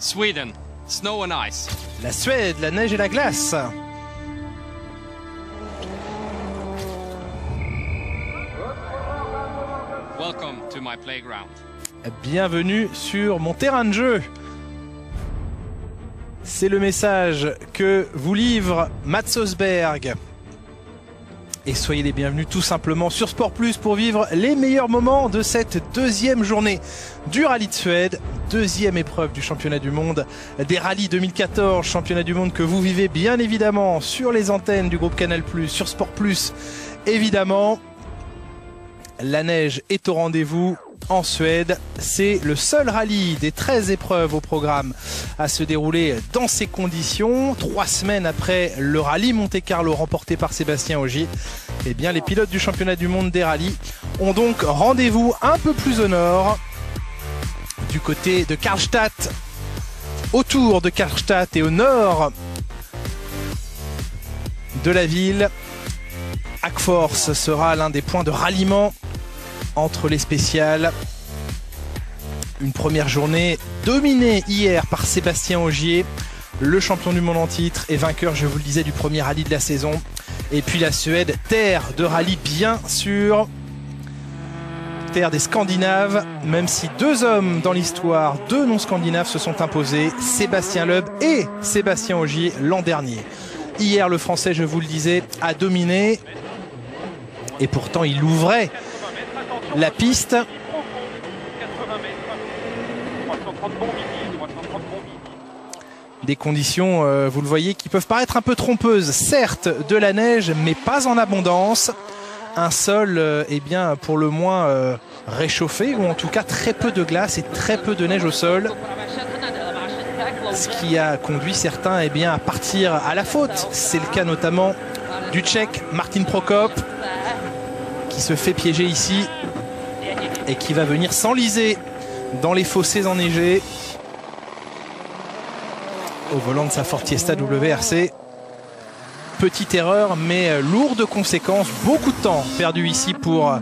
Sweden, snow and ice. La Suède, la neige et la glace. Welcome to my playground. Bienvenue sur mon terrain de jeu. C'est le message que vous livre Mats Østberg. Et soyez les bienvenus tout simplement sur Sport Plus pour vivre les meilleurs moments de cette deuxième journée du Rallye de Suède. Deuxième épreuve du championnat du monde des rallyes 2014, championnat du monde que vous vivez bien évidemment sur les antennes du groupe Canal+, sur Sport Plus évidemment. La neige est au rendez-vous en Suède. C'est le seul rallye des 13 épreuves au programme à se dérouler dans ces conditions. 3 semaines après le rallye Monte-Carlo remporté par Sébastien Ogier, eh bien, les pilotes du championnat du monde des rallyes ont donc rendez-vous un peu plus au nord, du côté de Karlstad, autour de Karlstad et au nord de la ville. Agforce sera l'un des points de ralliement entre les spéciales. Une première journée dominée hier par Sébastien Ogier, le champion du monde en titre et vainqueur, je vous le disais, du premier rallye de la saison. Et puis la Suède, terre de rallye bien sûr, terre des Scandinaves, même si 2 hommes dans l'histoire, 2 non-scandinaves se sont imposés, Sébastien Loeb et Sébastien Ogier l'an dernier. Hier, le Français, je vous le disais, a dominé et pourtant il ouvrait la piste. Des conditions, vous le voyez, qui peuvent paraître un peu trompeuses. Certes, de la neige, mais pas en abondance. Un sol, eh bien, pour le moins réchauffé, ou en tout cas très peu de glace et très peu de neige au sol. Ce qui a conduit certains, eh bien, à partir à la faute. C'est le cas notamment du Tchèque Martin Prokop, qui se fait piéger ici et qui va venir s'enliser dans les fossés enneigés au volant de sa Ford Fiesta WRC. Petite erreur mais lourde de conséquences, beaucoup de temps perdu ici pour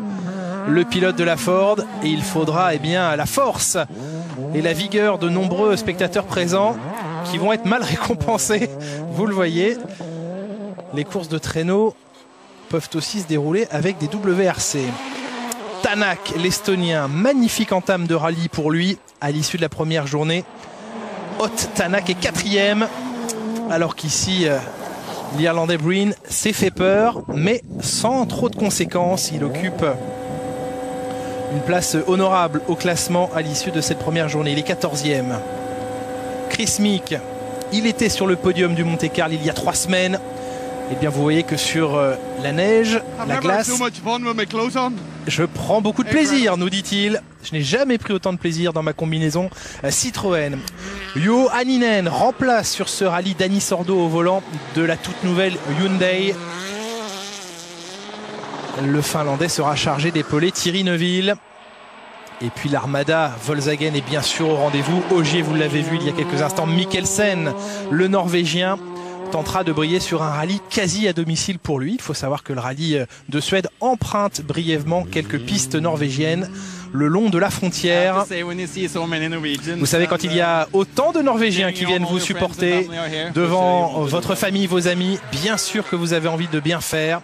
le pilote de la Ford, et il faudra eh bien, la force et la vigueur de nombreux spectateurs présents qui vont être mal récompensés, vous le voyez. Les courses de traîneau peuvent aussi se dérouler avec des WRC. Tanak, l'Estonien, magnifique entame de rallye pour lui à l'issue de la première journée. Ott Tanak est 4e, alors qu'ici l'Irlandais Breen s'est fait peur, mais sans trop de conséquences. Il occupe une place honorable au classement à l'issue de cette première journée. Il est 14e. Chris Meek, il était sur le podium du Monte-Carlo il y a 3 semaines. Eh bien, vous voyez que sur la neige, la glace, je prends beaucoup de plaisir, nous dit-il. Je n'ai jamais pris autant de plaisir dans ma combinaison Citroën. Juho Hänninen remplace sur ce rallye Dani Sordo au volant de la toute nouvelle Hyundai. Le Finlandais sera chargé d'épauler Thierry Neuville. Et puis l'armada Volkswagen est bien sûr au rendez-vous. Ogier, vous l'avez vu il y a quelques instants, Mikkelsen, le Norvégien, tentera de briller sur un rallye quasi à domicile pour lui. Il faut savoir que le rallye de Suède emprunte brièvement quelques pistes norvégiennes le long de la frontière. Vous savez, quand il y a autant de Norvégiens qui viennent vous supporter devant votre famille, vos amis, bien sûr que vous avez envie de bien faire.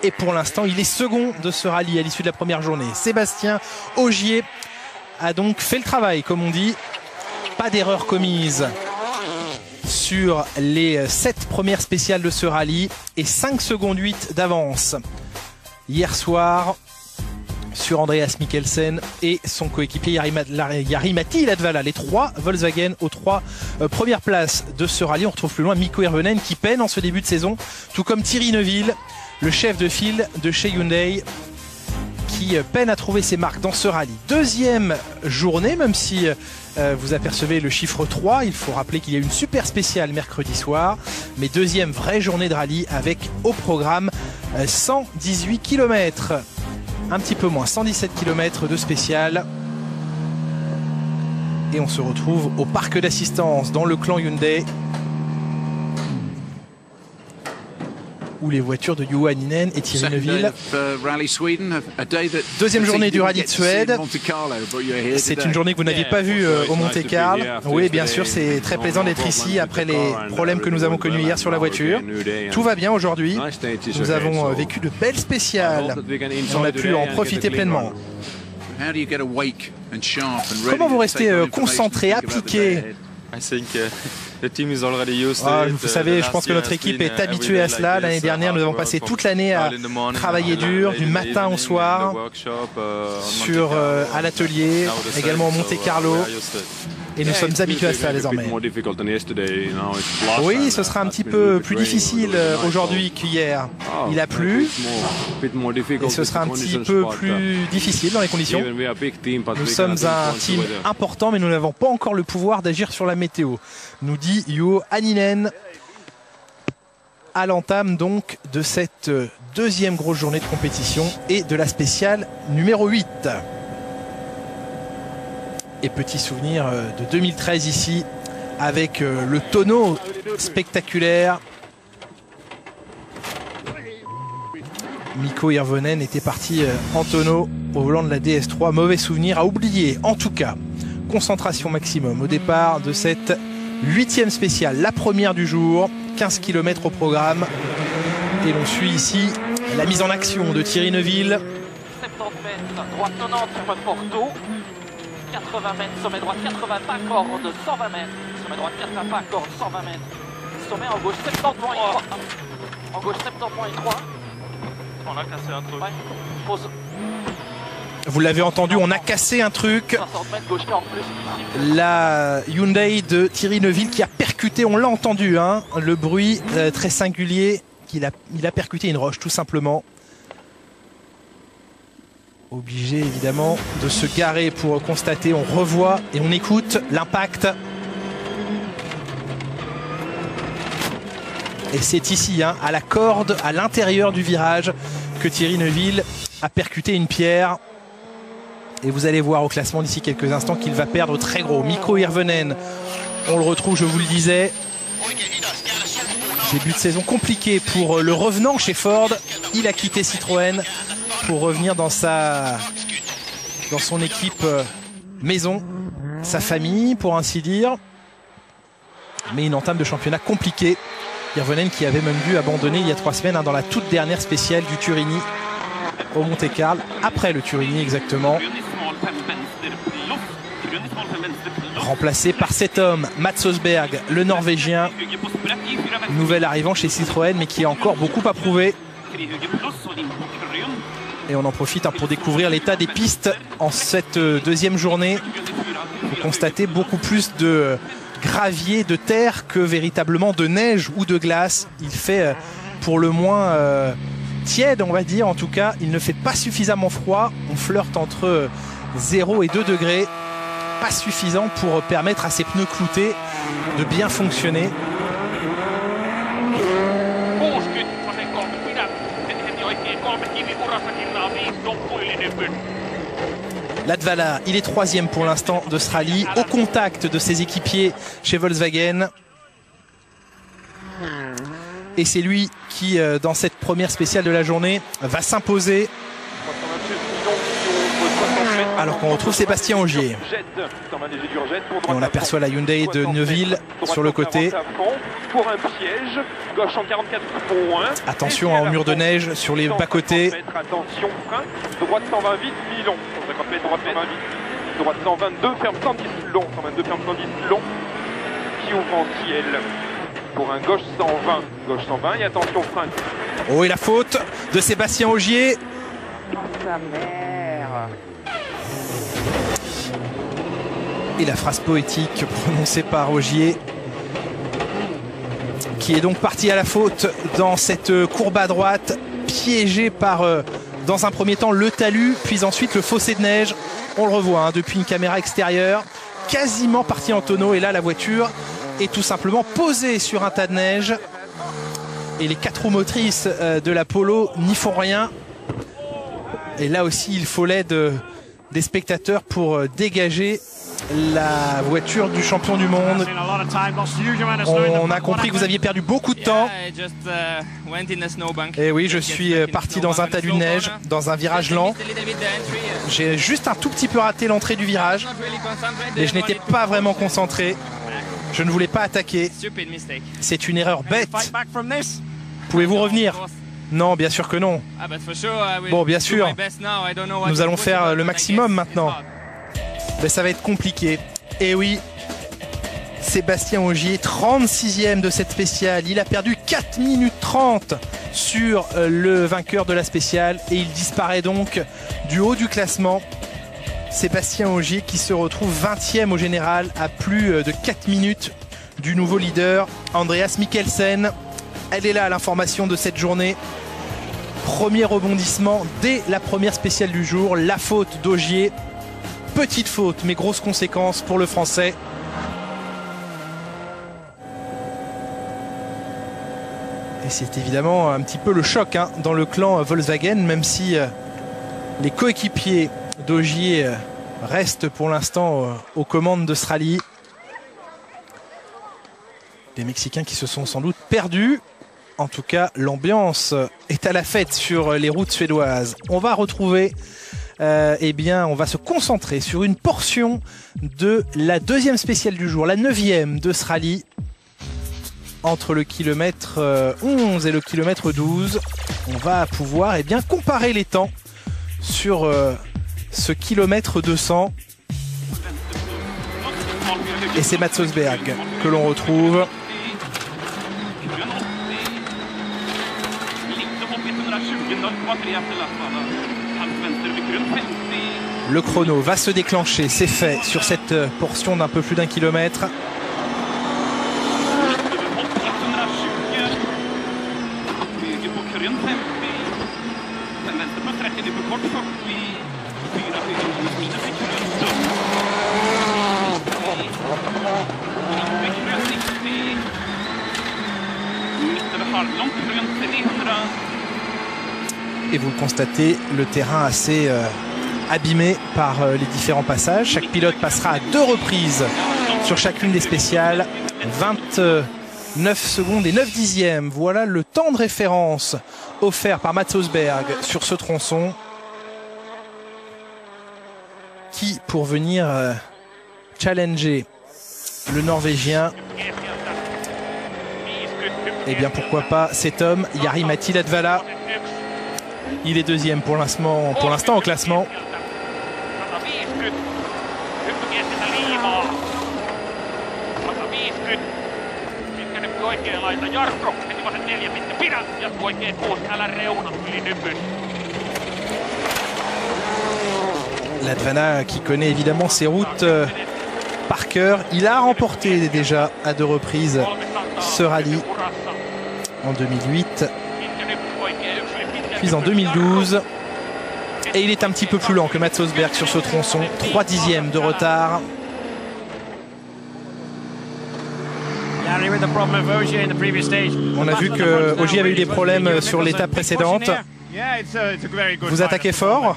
Et pour l'instant, il est second de ce rallye à l'issue de la première journée. Sébastien Ogier a donc fait le travail, comme on dit. Pas d'erreur commise sur les 7 premières spéciales de ce rallye et 5 secondes 8 d'avance hier soir sur Andreas Mikkelsen et son coéquipier Jari-Matti Latvala. Les 3 Volkswagen aux 3 premières places de ce rallye. On retrouve plus loin Mikko Hirvonen qui peine en ce début de saison, tout comme Thierry Neuville, le chef de file de chez Hyundai, qui peine à trouver ses marques dans ce rallye. Deuxième journée, même si vous apercevez le chiffre 3, il faut rappeler qu'il y a une super spéciale mercredi soir, mais deuxième vraie journée de rallye avec au programme 118 km. Un petit peu moins, 117 km de spéciale. Et on se retrouve au parc d'assistance dans le clan Hyundai. ou les voitures de Juho Hänninen et Thierry Neuville. Deuxième journée du rallye de Suède. C'est une journée que vous n'aviez pas vue au Monte-Carlo. Oui, bien sûr, c'est très plaisant d'être ici après les problèmes que nous avons connus hier sur la voiture. Tout va bien aujourd'hui. Nous avons vécu de belles spéciales. On a pu en profiter pleinement. Comment vous restez concentré, appliqué? Vous savez, je pense que notre équipe est habituée à cela. L'année dernière, nous avons passé toute l'année à travailler dur, du matin au soir, à l'atelier, également au Monte-Carlo. Et nous sommes habitués à cela désormais. Oui, ce sera un petit peu plus difficile aujourd'hui qu'hier. Il a plu et ce sera un petit peu plus difficile dans les conditions. Nous sommes un team important, mais nous n'avons pas encore le pouvoir d'agir sur la météo, nous dit Juho Hänninen à l'entame donc de cette deuxième grosse journée de compétition et de la spéciale numéro 8. Et petit souvenir de 2013 ici avec le tonneau spectaculaire. Mikko Hirvonen était parti en tonneau au volant de la DS3. Mauvais souvenir à oublier. En tout cas, concentration maximum au départ de cette 8e spéciale. La première du jour, 15 km au programme. Et l'on suit ici la mise en action de Thierry Neuville. 70 mètres, droite 90 sur le Porto. 80 mètres, sommet droite 80, pas corde, 120 mètres. Sommet droite 80, pas corde, 120 mètres. Sommet en gauche 70 moins 3. En gauche 70 moins 3. On a cassé un truc. Ouais. Pause. Vous l'avez entendu, on a cassé un truc. 60 mètres, gauche 40 plus. La Hyundai de Thierry Neuville qui a percuté, on l'a entendu, hein, le bruit très singulier, il a percuté une roche tout simplement. Obligé évidemment de se garer pour constater, on revoit et on écoute l'impact. Et c'est ici, hein, à la corde, à l'intérieur du virage, que Thierry Neuville a percuté une pierre. Et vous allez voir au classement d'ici quelques instants qu'il va perdre très gros. Mikko Hirvonen, on le retrouve, je vous le disais. Début de saison compliqué pour le revenant chez Ford. Il a quitté Citroën pour revenir dans son équipe maison, sa famille pour ainsi dire. Mais une entame de championnat compliquée. Hirvonen qui avait même dû abandonner il y a 3 semaines, hein, dans la toute dernière spéciale du Turini au Monte-Carlo, après le Turini exactement. Remplacé par cet homme, Mats Østberg, le Norvégien, nouvel arrivant chez Citroën mais qui a encore beaucoup à prouver. Et on en profite, hein, pour découvrir l'état des pistes en cette deuxième journée. Vous constatez beaucoup plus de gravier, de terre que véritablement de neige ou de glace. Il fait pour le moins tiède, on va dire. En tout cas, il ne fait pas suffisamment froid. On flirte entre 0 et 2 degrés. Pas suffisant pour permettre à ces pneus cloutés de bien fonctionner. Latvala, il est 3e pour l'instant de ce rallye, au contact de ses équipiers chez Volkswagen. Et c'est lui qui, dans cette première spéciale de la journée, va s'imposer. Alors qu'on retrouve Sébastien Ogier. Et on aperçoit la Hyundai de Neuville sur le côté. Attention, hein, au mur de neige sur les bas-côtés. Attention, frein. Droite 120 vite, mi-long. 150 mètres, droite 120 vite. Droite 122, ferme 110 long. 122, ferme 110 long. Qui ouvre en ciel. Pour un gauche 120. Gauche 120 et attention, frein. Oh, et la faute de Sébastien Ogier. Sa mère. Et la phrase poétique prononcée par Ogier, qui est donc parti à la faute dans cette courbe à droite, piégé par, dans un premier temps, le talus, puis ensuite le fossé de neige. On le revoit, hein, depuis une caméra extérieure, quasiment parti en tonneau. Et là, la voiture est tout simplement posée sur un tas de neige. Et les 4 roues motrices de la Polo n'y font rien. Et là aussi, il faut l'aide des spectateurs pour dégager la voiture du champion du monde. On a compris que vous aviez perdu beaucoup de temps. Et oui, je suis parti dans un talus de neige, dans un virage lent. J'ai juste un tout petit peu raté l'entrée du virage, mais je n'étais pas vraiment concentré. Je ne voulais pas attaquer. C'est une erreur bête. Pouvez-vous revenir? Non, bien sûr que non. Bon, bien sûr, nous allons faire le maximum maintenant. Mais ça va être compliqué. Et oui, Sébastien Ogier, 36e de cette spéciale. Il a perdu 4 minutes 30 sur le vainqueur de la spéciale. Et il disparaît donc du haut du classement. Sébastien Ogier qui se retrouve 20e au général à plus de 4 minutes du nouveau leader, Andreas Mikkelsen. Elle est là, l'information de cette journée. Premier rebondissement dès la première spéciale du jour. La faute d'Ogier. Petite faute, mais grosse conséquence pour le Français. Et c'est évidemment un petit peu le choc dans le clan Volkswagen, même si les coéquipiers d'Ogier restent pour l'instant aux commandes de ce rallye. Les Mexicains qui se sont sans doute perdus. En tout cas, l'ambiance est à la fête sur les routes suédoises. On va retrouver, eh bien, on va se concentrer sur une portion de la deuxième spéciale du jour, la 9e de ce rallye, entre le kilomètre 11 et le kilomètre 12. On va pouvoir, eh bien, comparer les temps sur ce kilomètre 200. Et c'est Mats Østberg que l'on retrouve. Le chrono va se déclencher, c'est fait sur cette portion d'un peu plus d'un kilomètre. Et vous le constatez, le terrain assez abîmé par les différents passages. Chaque pilote passera à 2 reprises sur chacune des spéciales. 29 secondes et 9 dixièmes. Voilà le temps de référence offert par Mats Østberg sur ce tronçon. Qui, pour venir challenger le Norvégien, eh bien pourquoi pas cet homme, Jari-Matti Latvala. Il est deuxième pour l'instant au classement. Latvala qui connaît évidemment ses routes par cœur. Il a remporté déjà à 2 reprises ce rallye en 2008. Puis en 2012. Et il est un petit peu plus lent que Mats Østberg sur ce tronçon. 3 dixièmes de retard. On a vu que Ogier avait eu des problèmes sur l'étape précédente. Vous attaquez fort.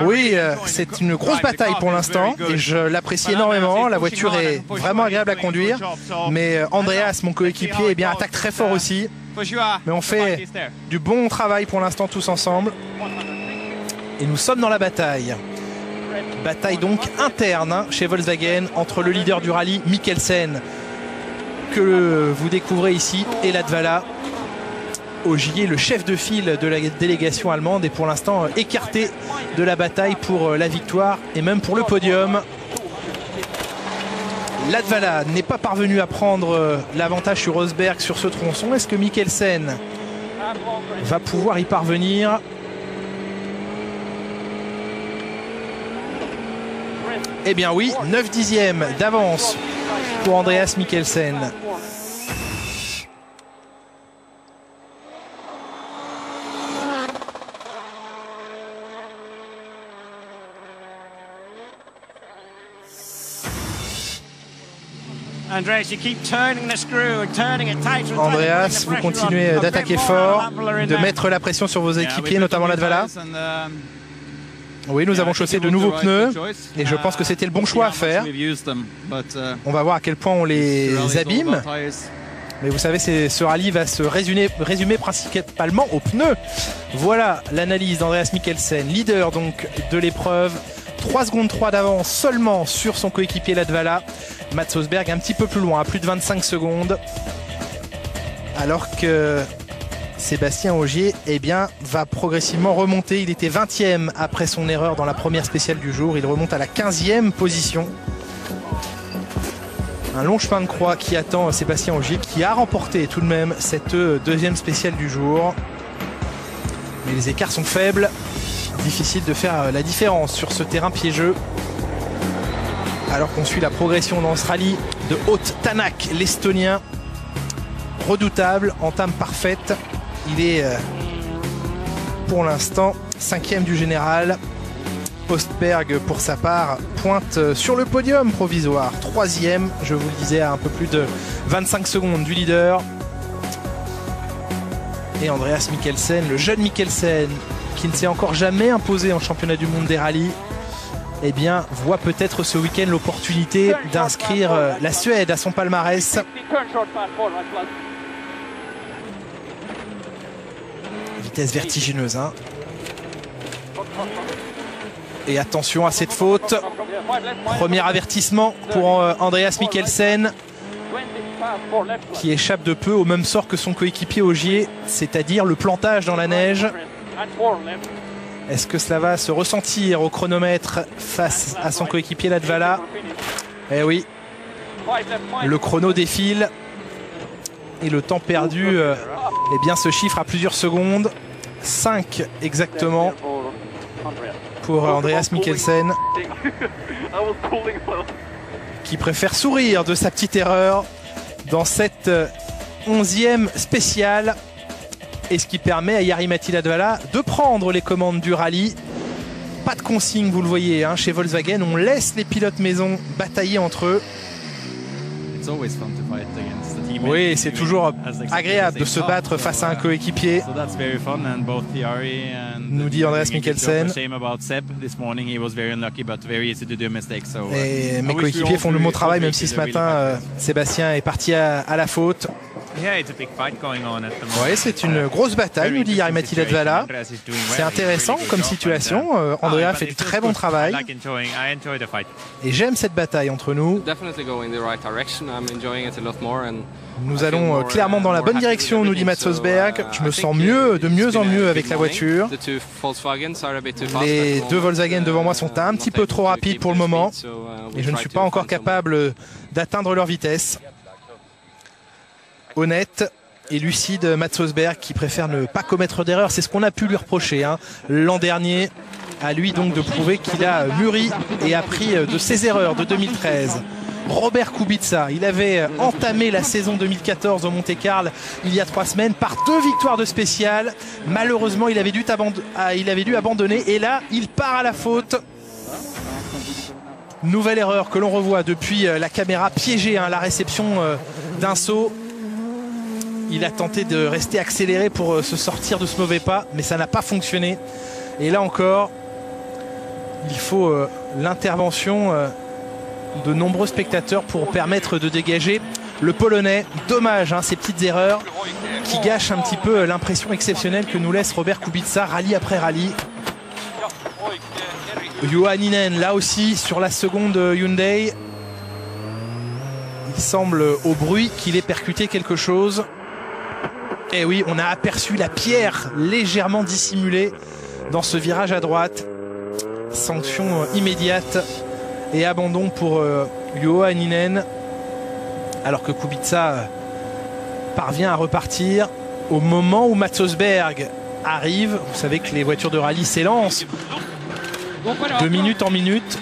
Oui, c'est une grosse bataille pour l'instant et je l'apprécie énormément. La voiture est vraiment agréable à conduire. Mais Andreas, mon coéquipier, eh bien, attaque très fort aussi. Mais on fait du bon travail pour l'instant tous ensemble. Et nous sommes dans la bataille. Bataille donc interne chez Volkswagen entre le leader du rallye, Mikkelsen, que vous découvrez ici, et Latvala. Ogier, le chef de file de la délégation allemande, est pour l'instant écarté de la bataille pour la victoire et même pour le podium. Latvala n'est pas parvenu à prendre l'avantage sur Østberg sur ce tronçon. Est-ce que Mikkelsen va pouvoir y parvenir? Eh bien oui, 9 dixièmes d'avance pour Andreas Mikkelsen. Andreas, vous continuez d'attaquer fort, de mettre la pression sur vos équipiers, notamment Latvala. Oui, nous avons chaussé de nouveaux pneus et je pense que c'était le bon choix à faire. On va voir à quel point on les abîme. Mais vous savez, ce rallye va se résumer principalement aux pneus. Voilà l'analyse d'Andreas Mikkelsen, leader donc de l'épreuve. 3 secondes 3 d'avance seulement sur son coéquipier Latvala. Mats Østberg un petit peu plus loin, à plus de 25 secondes. Alors que Sébastien Ogier va progressivement remonter. Il était 20e après son erreur dans la première spéciale du jour. Il remonte à la 15e position. Un long chemin de croix qui attend Sébastien Ogier, qui a remporté tout de même cette deuxième spéciale du jour. Mais les écarts sont faibles. Difficile de faire la différence sur ce terrain piégeux. Alors qu'on suit la progression dans ce rallye de Ott Tänak, l'Estonien. Redoutable, entame parfaite. Il est pour l'instant 5e du général. Østberg pour sa part pointe sur le podium provisoire. 3e, je vous le disais, à un peu plus de 25 secondes du leader. Et Andreas Mikkelsen, le jeune Mikkelsen, qui ne s'est encore jamais imposé en championnat du monde des rallyes, voit peut-être ce week-end l'opportunité d'inscrire la Suède à son palmarès. Vitesse vertigineuse, hein. Et attention à cette faute. Premier avertissement pour Andreas Mikkelsen, qui échappe de peu au même sort que son coéquipier Ogier, c'est-à-dire le plantage dans la neige. Est-ce que cela va se ressentir au chronomètre face à son coéquipier Latvala? Eh oui, le chrono défile et le temps perdu se chiffre à plusieurs secondes. 5 exactement pour Andreas Mikkelsen, qui préfère sourire de sa petite erreur dans cette 11e spéciale, et ce qui permet à Jari-Matti Latvala de prendre les commandes du rallye. Pas de consigne, vous le voyez, hein, chez Volkswagen, on laisse les pilotes maison batailler entre eux. Oui, c'est toujours agréable de se battre face à un coéquipier, nous dit Andreas Mikkelsen. Et mes coéquipiers font le bon travail, même si ce matin Sébastien est parti à la faute. Oui, c'est une grosse bataille, nous dit Jari-Matti Latvala. C'est intéressant comme situation. Andrea fait du très bon travail. Et j'aime cette bataille entre nous. Nous allons clairement dans la bonne direction, nous dit Mats Østberg. Je me sens de mieux en mieux avec la voiture. Les deux Volkswagen devant moi sont un petit peu trop rapides pour le moment. Et je ne suis pas encore capable d'atteindre leur vitesse. Honnête et lucide Mats Østberg, qui préfère ne pas commettre d'erreur. C'est ce qu'on a pu lui reprocher l'an dernier. À lui donc de prouver qu'il a mûri et appris de ses erreurs de 2013. Robert Kubica, il avait entamé la saison 2014 au Monte-Carlo il y a 3 semaines par 2 victoires de spécial. Malheureusement, il avait dû abandonner, et là, il part à la faute. Nouvelle erreur que l'on revoit depuis la caméra piégée, la réception d'un saut. Il a tenté de rester accéléré pour se sortir de ce mauvais pas, mais ça n'a pas fonctionné. Et là encore, il faut l'intervention de nombreux spectateurs pour permettre de dégager le Polonais. Dommage, ces petites erreurs qui gâchent un petit peu l'impression exceptionnelle que nous laisse Robert Kubica rallye après rallye. Juhaninen, là aussi, sur la seconde Hyundai. Il semble au bruit qu'il ait percuté quelque chose. Et oui, on a aperçu la pierre légèrement dissimulée dans ce virage à droite. Sanction immédiate et abandon pour Juhaninen, alors que Kubica parvient à repartir au moment où Mats Østberg arrive. Vous savez que les voitures de rallye s'élancent de minute en minute.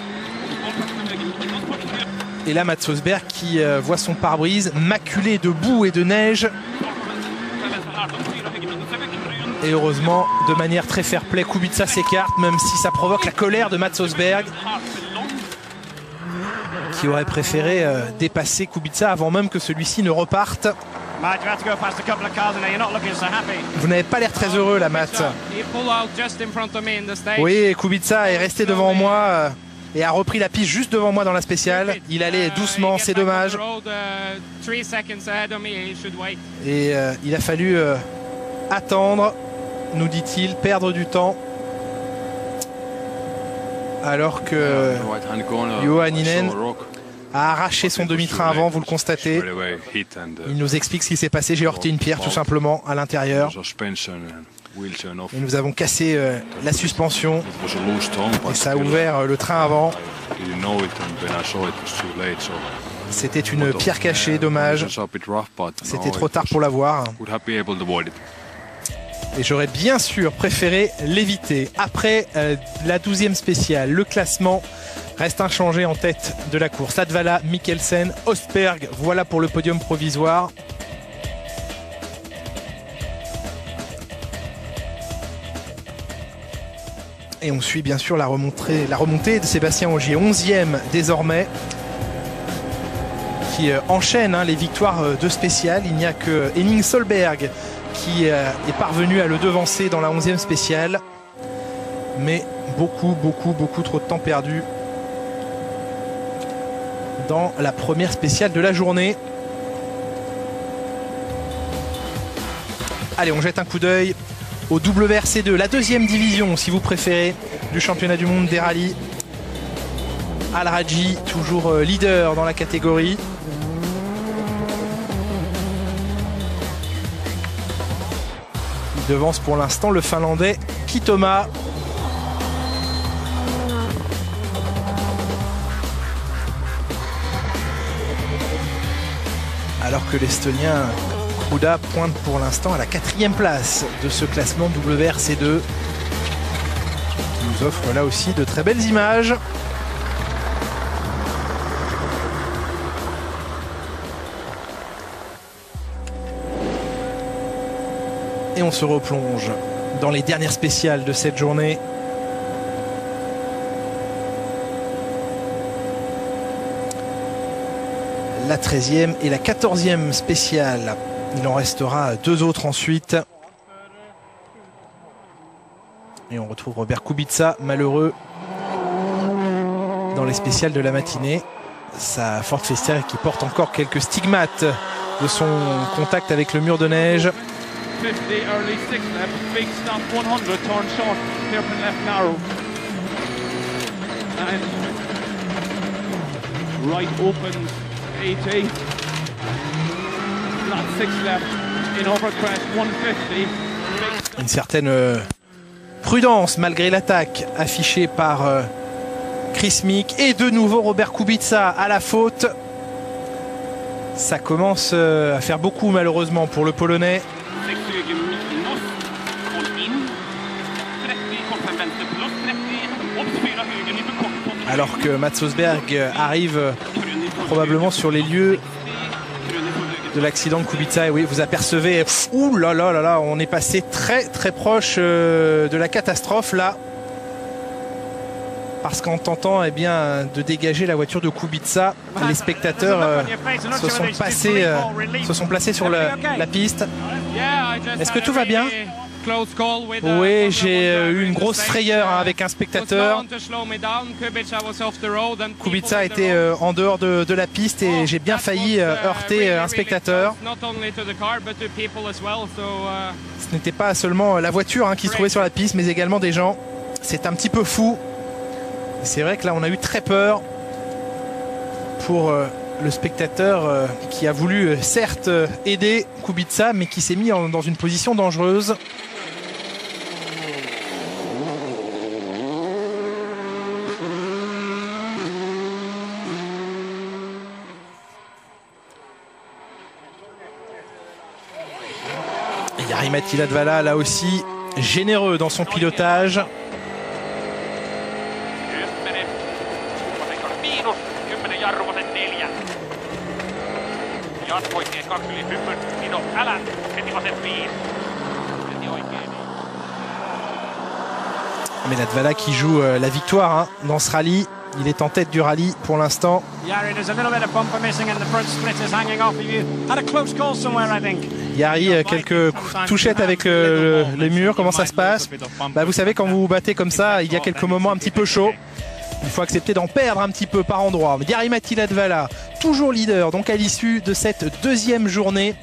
Et là, Mats Østberg qui voit son pare-brise maculé de boue et de neige. Et heureusement, de manière très fair-play, Kubica s'écarte, même si ça provoque la colère de Mats Østberg, qui aurait préféré dépasser Kubica avant même que celui-ci ne reparte. Vous n'avez pas l'air très heureux là, Matt. Oui, Kubica est resté devant moi et a repris la piste juste devant moi dans la spéciale. Il allait doucement, c'est dommage. Et il a fallu attendre, nous dit-il, perdre du temps. Alors que Johanninen a arraché son demi-train avant, vous le constatez. Il nous explique ce qui s'est passé. J'ai heurté une pierre tout simplement à l'intérieur. Et nous avons cassé la suspension et ça a ouvert le train avant. C'était une pierre cachée, dommage. C'était trop tard pour la voir. Et j'aurais bien sûr préféré l'éviter. Après la 12e spéciale, le classement reste inchangé en tête de la course. Latvala, Mikkelsen, Østberg, voilà pour le podium provisoire. Et on suit bien sûr la remontée de Sébastien Ogier, 11e désormais, qui enchaîne les victoires de spéciale. Il n'y a que Henning Solberg qui est parvenu à le devancer dans la 11e spéciale. Mais beaucoup trop de temps perdu dans la première spéciale de la journée. Allez, on jette un coup d'œil au WRC2, la 2e division si vous préférez du championnat du monde des rallyes. Al Rajhi, toujours leader dans la catégorie. Il devance pour l'instant le Finlandais Kitoma. Alors que l'Estonien Kruda pointe pour l'instant à la 4e place de ce classement WRC2, qui nous offre là aussi de très belles images. Et on se replonge dans les dernières spéciales de cette journée. La 13e et la 14e spéciale. Il en restera 2 autres ensuite. Et on retrouve Robert Kubica, malheureux, dans les spéciales de la matinée. Sa Ford Fiesta qui porte encore quelques stigmates de son contact avec le mur de neige. 50 early 6 left, big stop 100, turn short, hairpin left narrow. And right opens 80. Flat 6 left, in overcrest 150. Une certaine prudence malgré l'attaque affichée par Chris Meek. Et de nouveau Robert Kubica à la faute. Ça commence à faire beaucoup malheureusement pour le Polonais. Alors que Mats Østberg arrive probablement sur les lieux de l'accident de Kubica. Et oui, vous apercevez, ouh là là là là, on est passé très proche de la catastrophe là. Parce qu'en tentant bien, de dégager la voiture de Kubica, les spectateurs se sont placés sur la piste. Est-ce que tout va bien ? Oui, j'ai eu une grosse frayeur avec un spectateur. Kubica était en dehors de la piste et j'ai bien failli heurter un spectateur. Ce n'était pas seulement la voiture qui se trouvait sur la piste, mais également des gens. C'est un petit peu fou. C'est vrai que là, on a eu très peur pour le spectateur qui a voulu certes aider Kubica, mais qui s'est mis dans une position dangereuse. Jari-Matti Latvala, là aussi, généreux dans son pilotage. Mais Latvala qui joue la victoire dans ce rallye. Il est en tête du rallye pour l'instant. Yari, quelques touchettes avec les murs. Comment ça se passe? Vous savez, quand vous vous battez comme ça, il y a quelques moments un petit peu chauds. Il faut accepter d'en perdre un petit peu par endroit. Jari-Matti Latvala, toujours leader donc à l'issue de cette deuxième journée,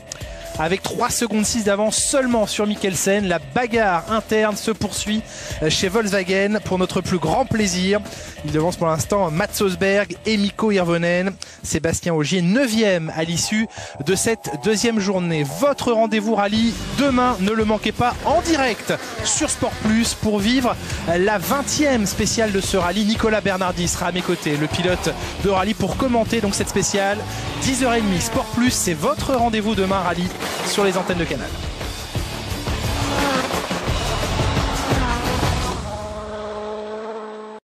avec 3 secondes 6 d'avance seulement sur Mikkelsen. La bagarre interne se poursuit chez Volkswagen pour notre plus grand plaisir. Il devance pour l'instant Mats Osberg et Mikko Hirvonen. Sébastien Ogier 9e à l'issue de cette deuxième journée. Votre rendez-vous rallye demain, ne le manquez pas, en direct sur Sport Plus pour vivre la 20e spéciale de ce rallye. Nicolas Bernardi sera à mes côtés, le pilote de rallye, pour commenter donc cette spéciale. 10h30 Sport Plus, c'est votre rendez-vous demain rallye sur les antennes de Canal.